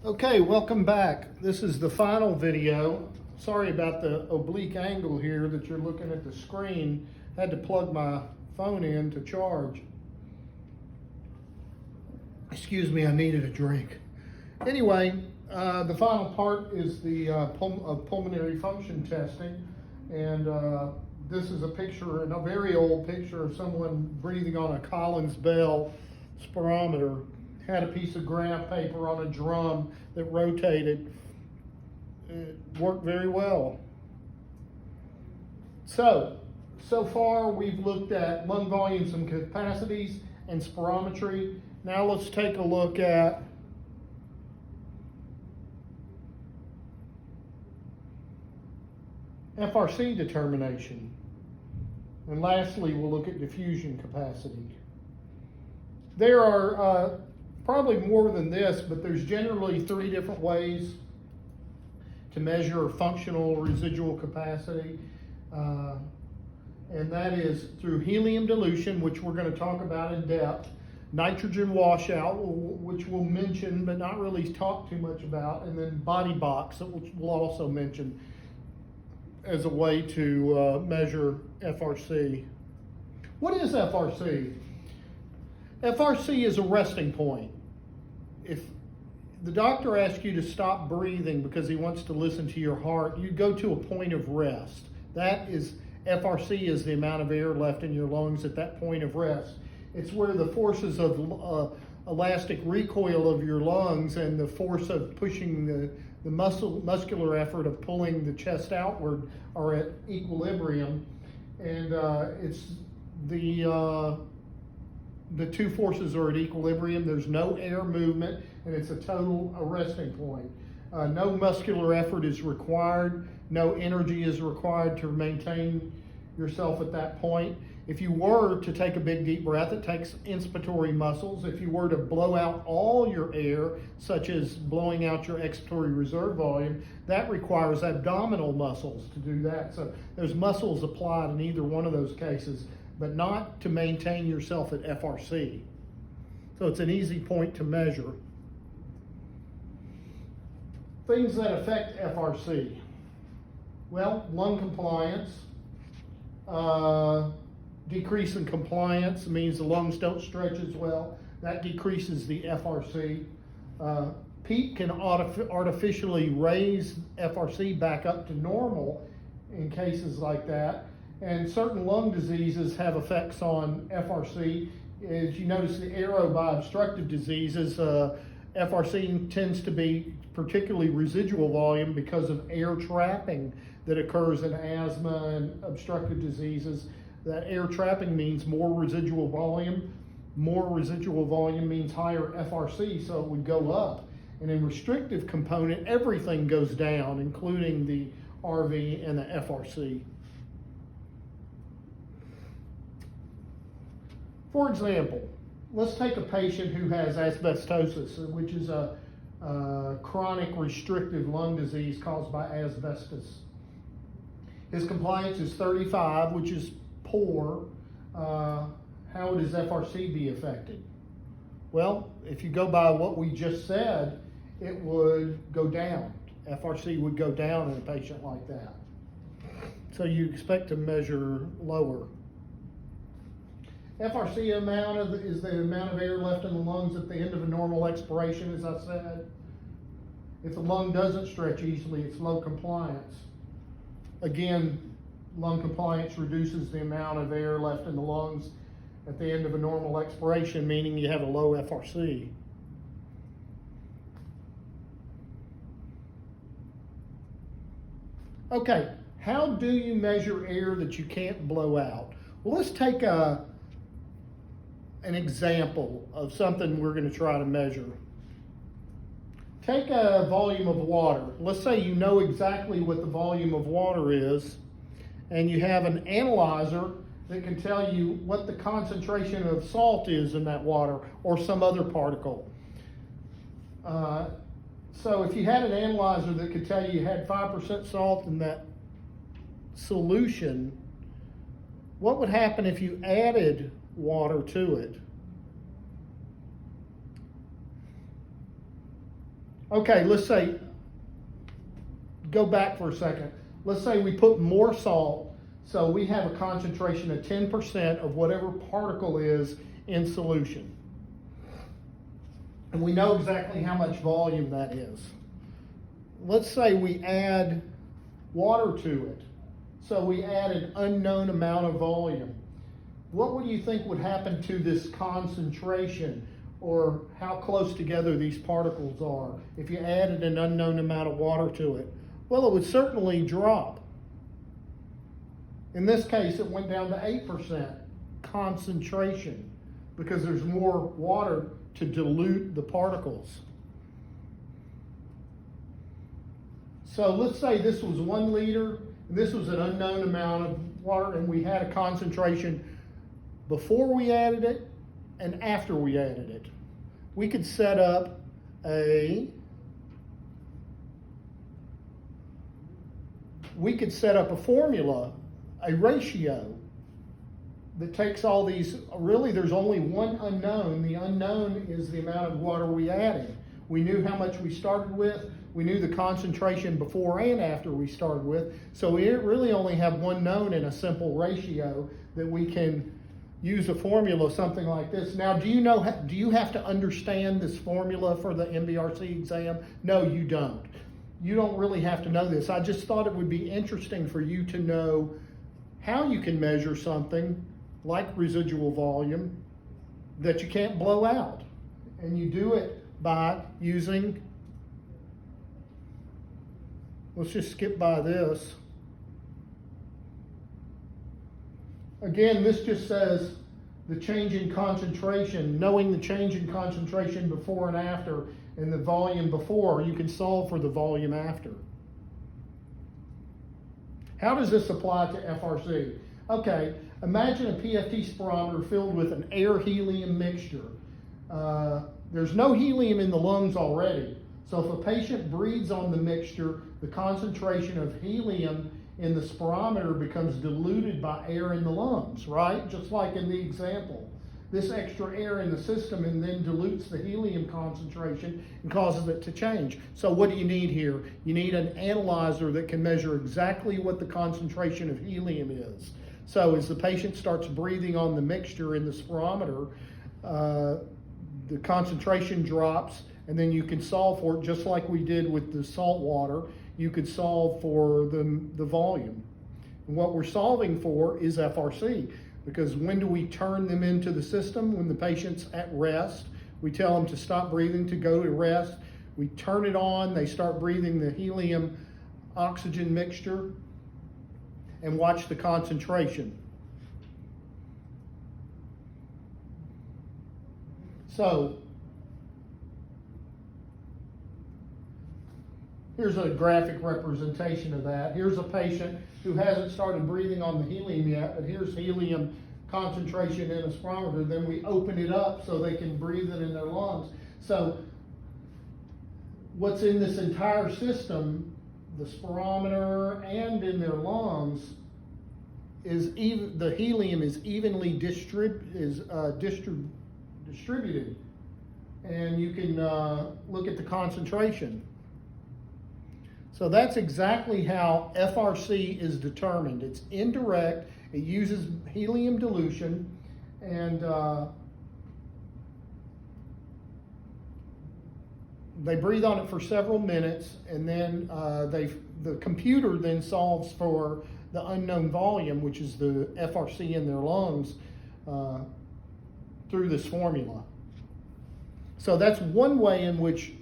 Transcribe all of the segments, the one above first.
Okay, welcome back. This is the final video. Sorry about the oblique angle here that you're looking at the screen. Had to plug my phone in to charge. Excuse me, I needed a drink. Anyway, the final part is the pulmonary function testing. And this is a picture, a very old picture of someone breathing on a Collins Bell spirometer. Had a piece of graph paper on a drum that rotated. It worked very well. So far we've looked at lung volumes and capacities and spirometry. Now let's take a look at FRC determination. And lastly, we'll look at diffusion capacity. There are probably more than this, but there's generally 3 different ways to measure functional residual capacity. And that is through helium dilution, which we're going to talk about in depth, nitrogen washout, which we'll mention but not really talk too much about, and then body box, which we'll also mention as a way to measure FRC. What is FRC? FRC is a resting point. If the doctor asks you to stop breathing because he wants to listen to your heart, you go to a point of rest. That is, FRC is the amount of air left in your lungs at that point of rest. It's where the forces of elastic recoil of your lungs and the force of pushing the muscular effort of pulling the chest outward are at equilibrium. And it's the 2 forces are at equilibrium. There's no air movement, and it's a total resting point. No muscular effort is required. No energy is required to maintain yourself at that point. If you were to take a big deep breath, it takes inspiratory muscles. If you were to blow out all your air, such as blowing out your expiratory reserve volume, that requires abdominal muscles to do that. So there's muscles applied in either one of those cases, but not to maintain yourself at FRC. So it's an easy point to measure. Things that affect FRC. Well, lung compliance. Decrease in compliance means the lungs don't stretch as well. That decreases the FRC. PEEP can artificially raise FRC back up to normal in cases like that. And certain lung diseases have effects on FRC. As you notice, the arrow by obstructive diseases, FRC tends to be particularly residual volume because of air trapping that occurs in asthma and obstructive diseases. That air trapping means more residual volume. More residual volume means higher FRC, so it would go up. And in restrictive component, everything goes down, including the RV and the FRC. For example, let's take a patient who has asbestosis, which is a chronic restrictive lung disease caused by asbestos. His compliance is 35, which is poor. How would his FRC be affected? Well, if you go by what we just said, it would go down. FRC would go down in a patient like that. So you expect to measure lower. FRC is the amount of air left in the lungs at the end of a normal expiration, as I said. If the lung doesn't stretch easily, it's low compliance. Again, lung compliance reduces the amount of air left in the lungs at the end of a normal expiration, meaning you have a low FRC. Okay, how do you measure air that you can't blow out? Well, let's take an example of something we're going to try to measure. Take a volume of water. Let's say you know exactly what the volume of water is, and you have an analyzer that can tell you what the concentration of salt is in that water or some other particle. So if you had an analyzer that could tell you had 5% salt in that solution, what would happen if you added water to it? Okay, let's say, go back for a second. Let's say we put more salt, so we have a concentration of 10% of whatever particle is in solution. And we know exactly how much volume that is. Let's say we add water to it. So we add an unknown amount of volume. What would you think would happen to this concentration, or how close together these particles are if you added an unknown amount of water to it? Well, it would certainly drop. In this case, it went down to 8% concentration because there's more water to dilute the particles. So let's say this was 1 liter, and this was an unknown amount of water, and we had a concentration before we added it and after we added it. We could set up a formula, a ratio that takes all these. Really, there's only one unknown. The unknown is the amount of water we added. We knew how much we started with. We knew the concentration before and after we started with. So we really only have one known in a simple ratio that we can use a formula, something like this. Now, do you have to understand this formula for the MBRC exam? No, you don't. You don't really have to know this. I just thought it would be interesting for you to know how you can measure something like residual volume that you can't blow out. And you do it by using, let's just skip by this. Again, this just says the change in concentration. Knowing the change in concentration before and after, and the volume before, you can solve for the volume after. How does this apply to FRC? Okay, imagine a PFT spirometer filled with an air-helium mixture. There's no helium in the lungs already. So if a patient breathes on the mixture, the concentration of helium in the spirometer becomes diluted by air in the lungs, right? Just like in the example. This extra air in the system and then dilutes the helium concentration and causes it to change. So what do you need here? You need an analyzer that can measure exactly what the concentration of helium is. So as the patient starts breathing on the mixture in the spirometer, the concentration drops, and then you can solve for it just like we did with the salt water. You could solve for the volume. And what we're solving for is FRC, because when do we turn them into the system? When the patient's at rest. We tell them to stop breathing, to go to rest. We turn it on, they start breathing the helium oxygen mixture, and watch the concentration. So here's a graphic representation of that. Here's a patient who hasn't started breathing on the helium yet, but here's helium concentration in a spirometer. Then we open it up so they can breathe it in their lungs. So what's in this entire system, the spirometer and in their lungs, is the helium is evenly distributed. And you can look at the concentration. So that's exactly how FRC is determined. It's indirect, it uses helium dilution, and they breathe on it for several minutes, and then the computer then solves for the unknown volume, which is the FRC in their lungs, through this formula. So that's one way in which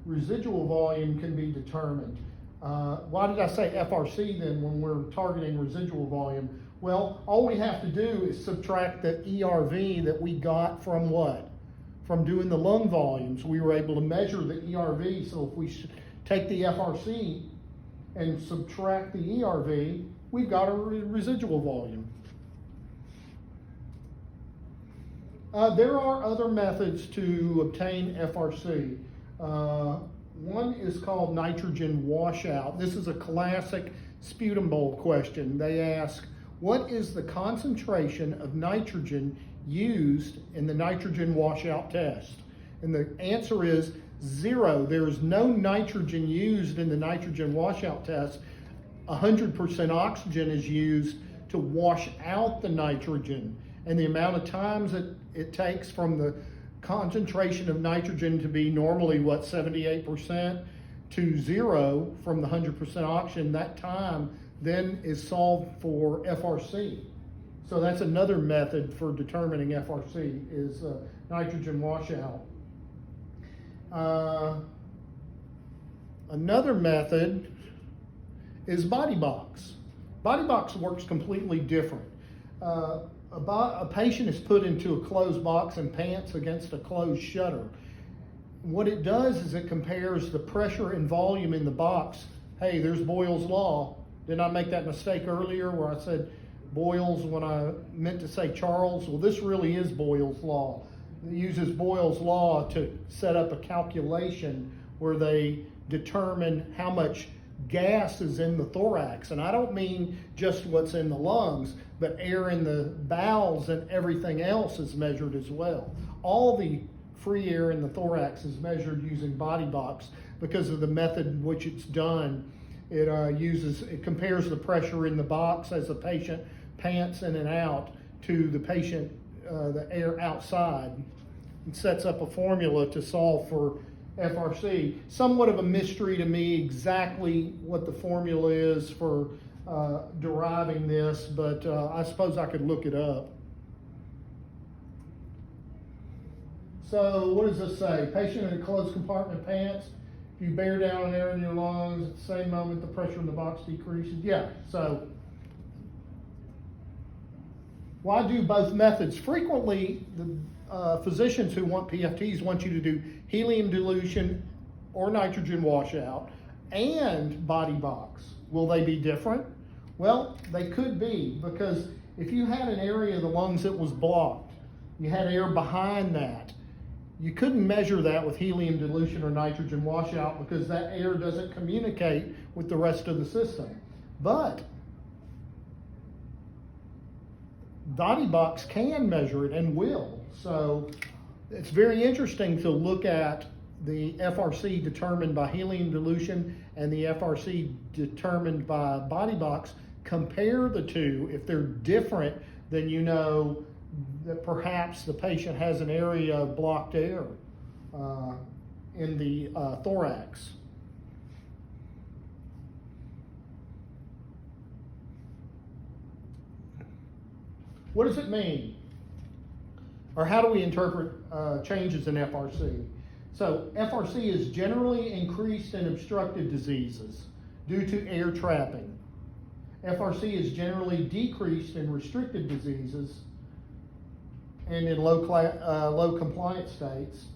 residual volume can be determined. Why did I say FRC then when we're targeting residual volume? Well, all we have to do is subtract the ERV that we got from what? From doing the lung volumes. We were able to measure the ERV, so if we take the FRC and subtract the ERV, we've got a residual volume. There are other methods to obtain FRC. One is called nitrogen washout. This is a classic sputum bowl question. They ask, what is the concentration of nitrogen used in the nitrogen washout test? And the answer is 0. There is no nitrogen used in the nitrogen washout test. 100% oxygen is used to wash out the nitrogen. And the amount of times it takes from the concentration of nitrogen to be normally, 78%, to 0 from the 100% oxygen, that time then is solved for FRC. So that's another method for determining FRC is nitrogen washout. Another method is body box. Body box works completely different. A patient is put into a closed box and pants against a closed shutter. What it does is it compares the pressure and volume in the box. Hey, there's Boyle's law. Did I make that mistake earlier where I said Boyle's when I meant to say Charles? Well, this really is Boyle's law. It uses Boyle's law to set up a calculation where they determine how much gas is in the thorax. And I don't mean just what's in the lungs, but air in the bowels and everything else is measured as well. All the free air in the thorax is measured using body box because of the method in which it's done. It compares the pressure in the box as the patient pants in and out to the patient, the air outside, and sets up a formula to solve for FRC. Somewhat of a mystery to me exactly what the formula is for deriving this, but I suppose I could look it up. So what does this say? Patient in a closed compartment pants. If you bear down air in your lungs, at the same moment the pressure in the box decreases. Yeah, so why do both methods? Frequently, the physicians who want PFTs want you to do helium dilution or nitrogen washout and body box. Will they be different? Well, they could be, because if you had an area of the lungs that was blocked, you had air behind that, you couldn't measure that with helium dilution or nitrogen washout because that air doesn't communicate with the rest of the system. But body box can measure it and will. So it's very interesting to look at the FRC determined by helium dilution and the FRC determined by body box. Compare the two. If they're different, then you know that perhaps the patient has an area of blocked air in the thorax. What does it mean? Or how do we interpret changes in FRC? So FRC is generally increased in obstructive diseases due to air trapping. FRC is generally decreased in restricted diseases and in low compliance states.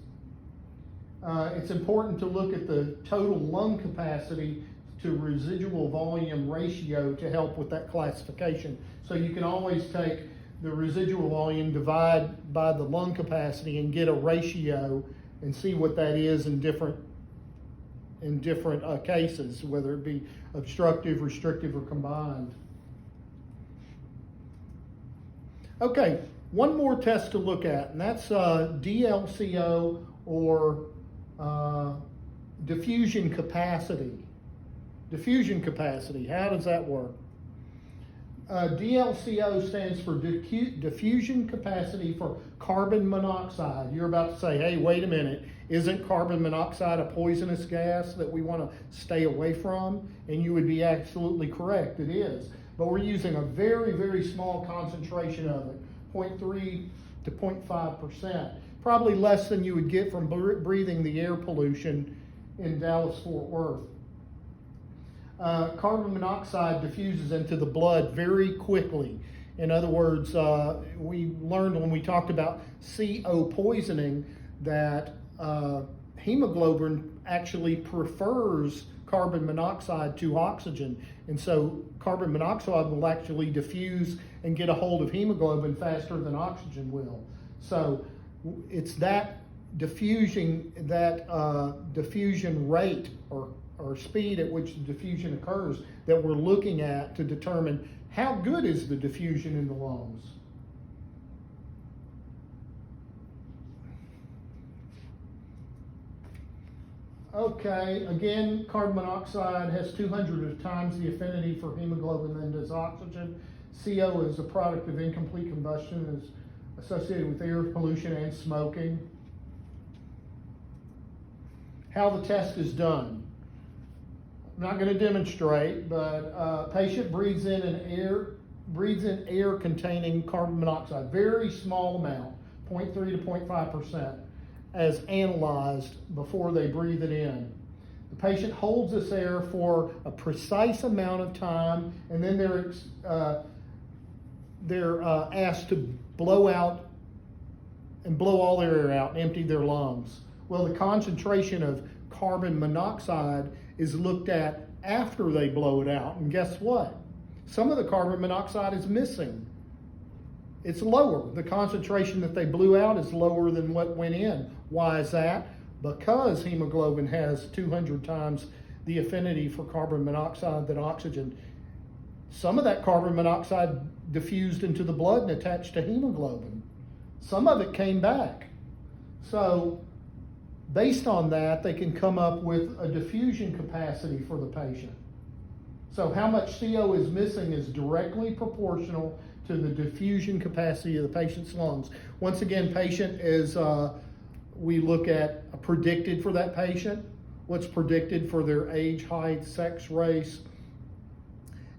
It's important to look at the total lung capacity to residual volume ratio to help with that classification. So you can always take the residual volume, divide by the lung capacity, and get a ratio and see what that is in different cases, whether it be obstructive, restrictive, or combined. Okay, one more test to look at, and that's DLCO, or diffusion capacity. Diffusion capacity, how does that work? DLCO stands for diffusion capacity for carbon monoxide. You're about to say, hey, wait a minute, isn't carbon monoxide a poisonous gas that we want to stay away from? And you would be absolutely correct, it is. But we're using a very, very small concentration of it, 0.3 to 0.5%. Probably less than you would get from breathing the air pollution in Dallas-Fort Worth. Carbon monoxide diffuses into the blood very quickly. In other words, we learned when we talked about CO poisoning that hemoglobin actually prefers carbon monoxide to oxygen. And so carbon monoxide will actually diffuse and get a hold of hemoglobin faster than oxygen will. So it's that diffusion rate or speed at which the diffusion occurs that we're looking at to determine how good is the diffusion in the lungs. Okay, again, carbon monoxide has 200 times the affinity for hemoglobin than does oxygen. CO is a product of incomplete combustion, is associated with air pollution and smoking. How the test is done. I'm not going to demonstrate, but patient breathes in air containing carbon monoxide, very small amount, 0.3 to 0.5%. as analyzed before they breathe it in. The patient holds this air for a precise amount of time, and then they're asked to blow out and blow all their air out and empty their lungs. Well, the concentration of carbon monoxide is looked at after they blow it out, and guess what? Some of the carbon monoxide is missing. It's lower. The concentration that they blew out is lower than what went in. Why is that? Because hemoglobin has 200 times the affinity for carbon monoxide than oxygen. Some of that carbon monoxide diffused into the blood and attached to hemoglobin. Some of it came back. So based on that, they can come up with a diffusion capacity for the patient. So how much CO is missing is directly proportional to the diffusion capacity of the patient's lungs. Once again, patient is, we look at predicted for that patient, what's predicted for their age, height, sex, race,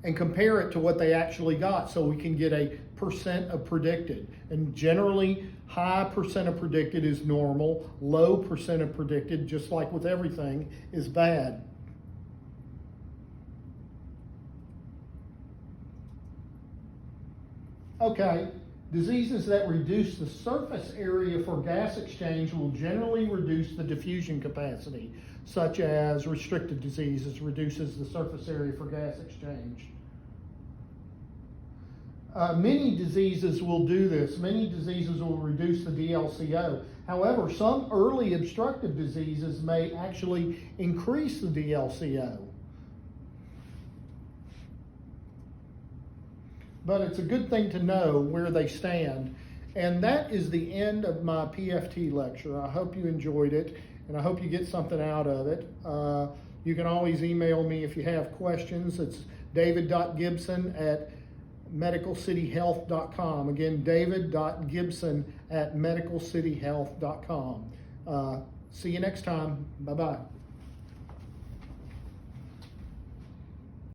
and compare it to what they actually got so we can get a percent of predicted. And generally, high percent of predicted is normal, low percent of predicted, just like with everything, is bad. Okay, diseases that reduce the surface area for gas exchange will generally reduce the diffusion capacity, such as restricted diseases reduces the surface area for gas exchange. Many diseases will do this. Many diseases will reduce the DLCO. However, some early obstructive diseases may actually increase the DLCO. But it's a good thing to know where they stand. And that is the end of my PFT lecture. I hope you enjoyed it, and I hope you get something out of it. You can always email me if you have questions. It's david.gibson@medicalcityhealth.com. Again, david.gibson@medicalcityhealth.com. See you next time. Bye-bye.